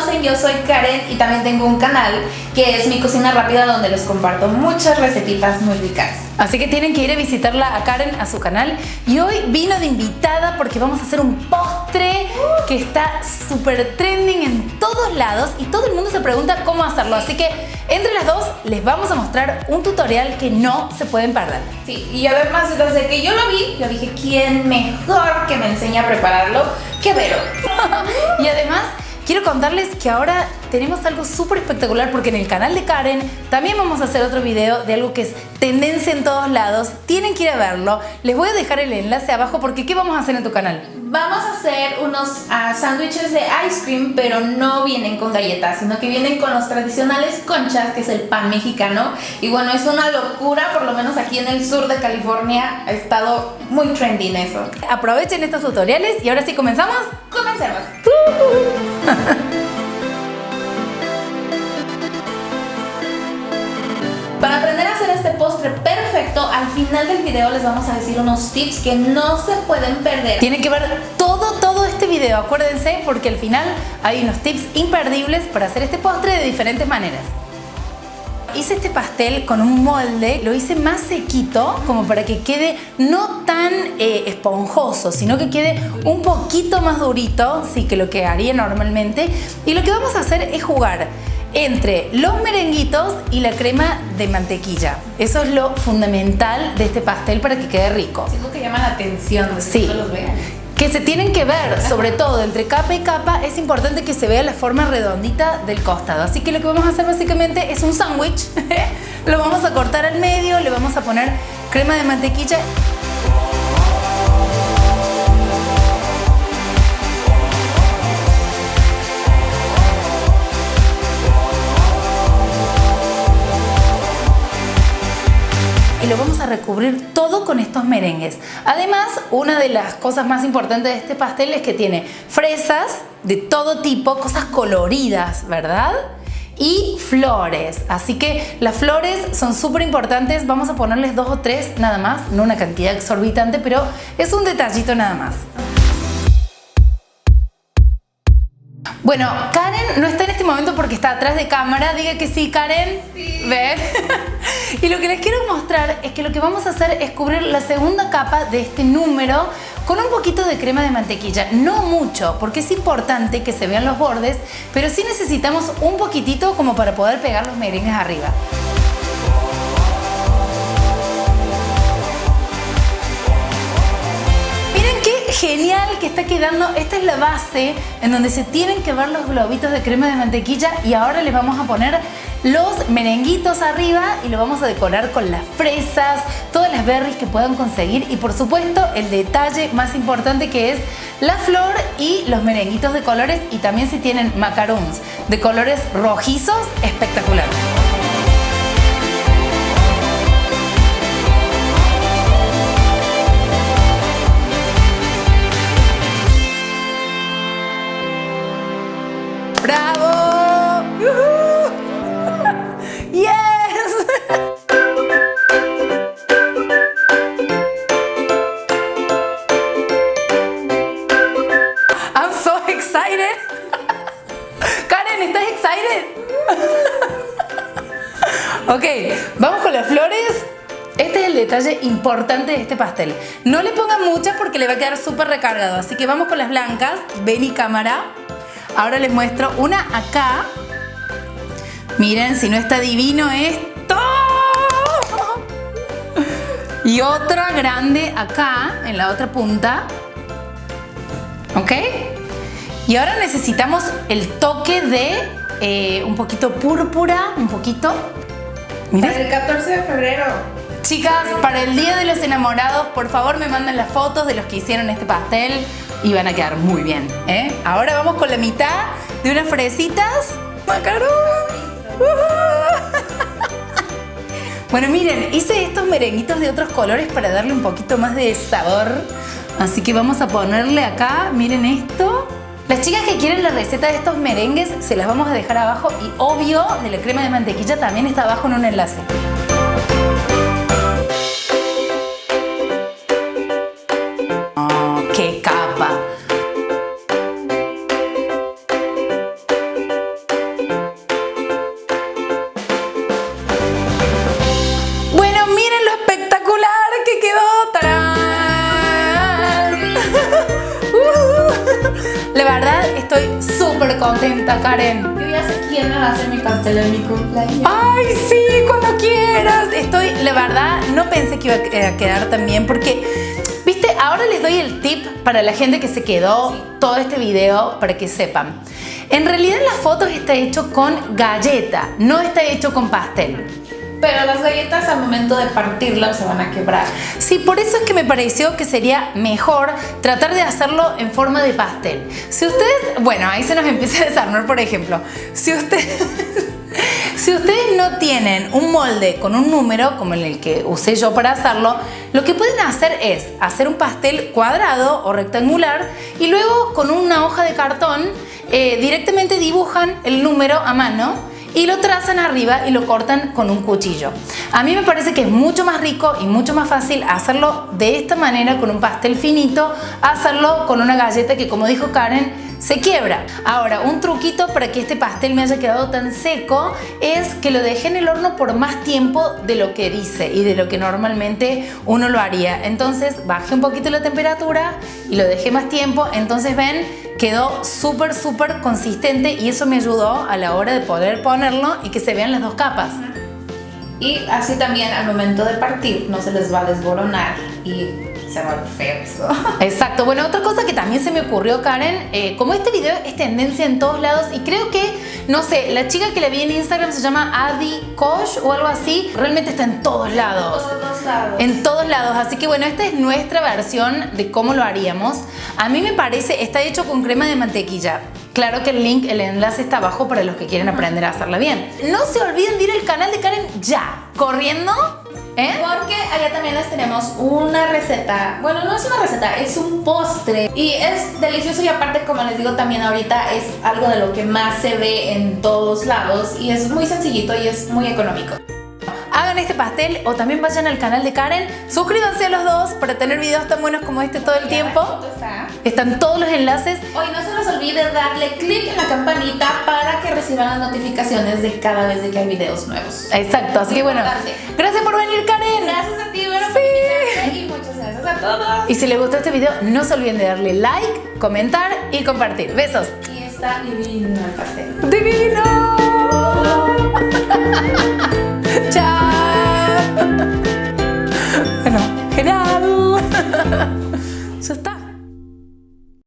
conocen, yo soy Karen y también tengo un canal que es Mi Cocina Rápida, donde les comparto muchas recetitas muy ricas. Así que tienen que ir a visitarla a Karen a su canal. Y hoy vino de invitada porque vamos a hacer un postre que está súper trending en todos lados y todo el mundo se pregunta cómo hacerlo. Así que entre las dos les vamos a mostrar un tutorial que no se pueden perder. Sí, y además desde que yo lo vi, yo dije, ¿quién mejor que me enseñe a prepararlo que Vero? Y además quiero contarles que ahora tenemos algo súper espectacular porque en el canal de Karen también vamos a hacer otro video de algo que es tendencia en todos lados. Tienen que ir a verlo. Les voy a dejar el enlace abajo porque ¿qué vamos a hacer en tu canal? Vamos a hacer unos sándwiches de ice cream, pero no vienen con galletas, sino que vienen con los tradicionales conchas, que es el pan mexicano. Y bueno, es una locura, por lo menos aquí en el sur de California ha estado muy trendy en eso. Aprovechen estos tutoriales y ahora sí comenzamos. Comencemos. Para aprender a hacer este postre perfecto, al final del video les vamos a decir unos tips que no se pueden perder. Tienen que ver todo este video, acuérdense, porque al final hay unos tips imperdibles para hacer este postre de diferentes maneras. Hice este pastel con un molde, lo hice más sequito, como para que quede no tan esponjoso, sino que quede un poquito más durito, sí, que lo que haría normalmente. Y lo que vamos a hacer es jugar entre los merenguitos y la crema de mantequilla. Eso es lo fundamental de este pastel para que quede rico. Siento que llama la atención, sí, que los vean. Que se tienen que ver, sobre todo entre capa y capa, es importante que se vea la forma redondita del costado. Así que lo que vamos a hacer básicamente es un sándwich. Lo vamos a cortar al medio, le vamos a poner crema de mantequilla. Y lo vamos a recubrir todo con estos merengues. Además, una de las cosas más importantes de este pastel es que tiene fresas de todo tipo, cosas coloridas, ¿verdad? Y flores. Así que las flores son súper importantes. Vamos a ponerles 2 o 3 nada más, no una cantidad exorbitante, pero es un detallito nada más. Bueno, Karen no está en este momento porque está atrás de cámara. Diga que sí, Karen. Sí. ¿Ven? Y lo que les quiero mostrar es que lo que vamos a hacer es cubrir la segunda capa de este número con un poquito de crema de mantequilla. No mucho, porque es importante que se vean los bordes, pero sí necesitamos un poquitito como para poder pegar los merengues arriba. Genial que está quedando. Esta es la base en donde se tienen que ver los globitos de crema de mantequilla y ahora les vamos a poner los merenguitos arriba y lo vamos a decorar con las fresas, todas las berries que puedan conseguir y por supuesto el detalle más importante que es la flor y los merenguitos de colores y también si tienen macarons de colores rojizos, espectacular. ¡Bravo! ¡Yuhu! ¡Yes! I'm so excited. Karen, ¿estás excited? Ok, vamos con las flores. Este es el detalle importante de este pastel. No le pongan muchas porque le va a quedar súper recargado. Así que vamos con las blancas. Ven y cámara. Ahora les muestro una acá. Miren, si no está divino esto. Y otra grande acá, en la otra punta. ¿Ok? Y ahora necesitamos el toque de un poquito púrpura, un poquito. Miren. Para el 14 de febrero. Chicas, para el Día de los Enamorados, por favor me mandan las fotos de los que hicieron este pastel y van a quedar muy bien, ¿eh? Ahora vamos con la mitad de unas fresitas. ¡Macarón! Bueno, miren, hice estos merenguitos de otros colores para darle un poquito más de sabor. Así que vamos a ponerle acá, miren esto. Las chicas que quieren la receta de estos merengues se las vamos a dejar abajo y obvio de la crema de mantequilla también está abajo en un enlace. ¡Qué capa! súper contenta, Karen. Yo ya sé quién me va a hacer mi pastel en mi cumpleaños. Ay, sí, cuando quieras. La verdad, no pensé que iba a quedar tan bien porque, viste, ahora les doy el tip para la gente que se quedó todo este video para que sepan. En realidad la foto está hecho con galleta, no está hecho con pastel. Pero las galletas al momento de partirlas se van a quebrar. Sí, por eso es que me pareció que sería mejor tratar de hacerlo en forma de pastel. Si ustedes, bueno, ahí se nos empieza a desarmar, por ejemplo, si ustedes no tienen un molde con un número como el que usé yo para hacerlo, lo que pueden hacer es hacer un pastel cuadrado o rectangular y luego con una hoja de cartón directamente dibujan el número a mano y lo trazan arriba y lo cortan con un cuchillo. A mí me parece que es mucho más rico y mucho más fácil hacerlo de esta manera con un pastel finito, hacerlo con una galleta que, como dijo Karen, se quiebra. Ahora, un truquito para que este pastel me haya quedado tan seco es que lo dejé en el horno por más tiempo de lo que dice y de lo que normalmente uno lo haría. Entonces bajé un poquito la temperatura y lo dejé más tiempo. Entonces ven, quedó súper consistente y eso me ayudó a la hora de poder ponerlo y que se vean las dos capas. Y así también al momento de partir no se les va a desboronar y se va a ver feo eso. Exacto. Bueno, otra cosa que también se me ocurrió, Karen, como este video es tendencia en todos lados y creo que, no sé, la chica que la vi en Instagram se llama Adi Kosh o algo así, realmente está en todos lados. En todos lados. Así que bueno, esta es nuestra versión de cómo lo haríamos. A mí me parece, está hecho con crema de mantequilla. Claro que el enlace está abajo para los que quieren aprender a hacerla bien. No se olviden de ir al canal de Karen ya, corriendo. Porque allá también les tenemos una receta. Bueno, no es una receta, es un postre. Y es delicioso y aparte, como les digo también ahorita, es algo de lo que más se ve en todos lados. Y es muy sencillito y es muy económico. Hagan este pastel o también vayan al canal de Karen. Suscríbanse a los dos para tener videos tan buenos como este todo el tiempo. Están todos los enlaces. Hoy no se les olvide darle clic en la campanita para que reciban las notificaciones de cada vez de que hay videos nuevos. Exacto, así que bueno, gracias por venir, Karen. Gracias a ti, bueno, y muchas gracias a todos. Y si les gustó este video, no se olviden de darle like, comentar y compartir. Besos. Y está divino el pastel. ¡Divino! ¡Chao! Bueno, genial. Ya está.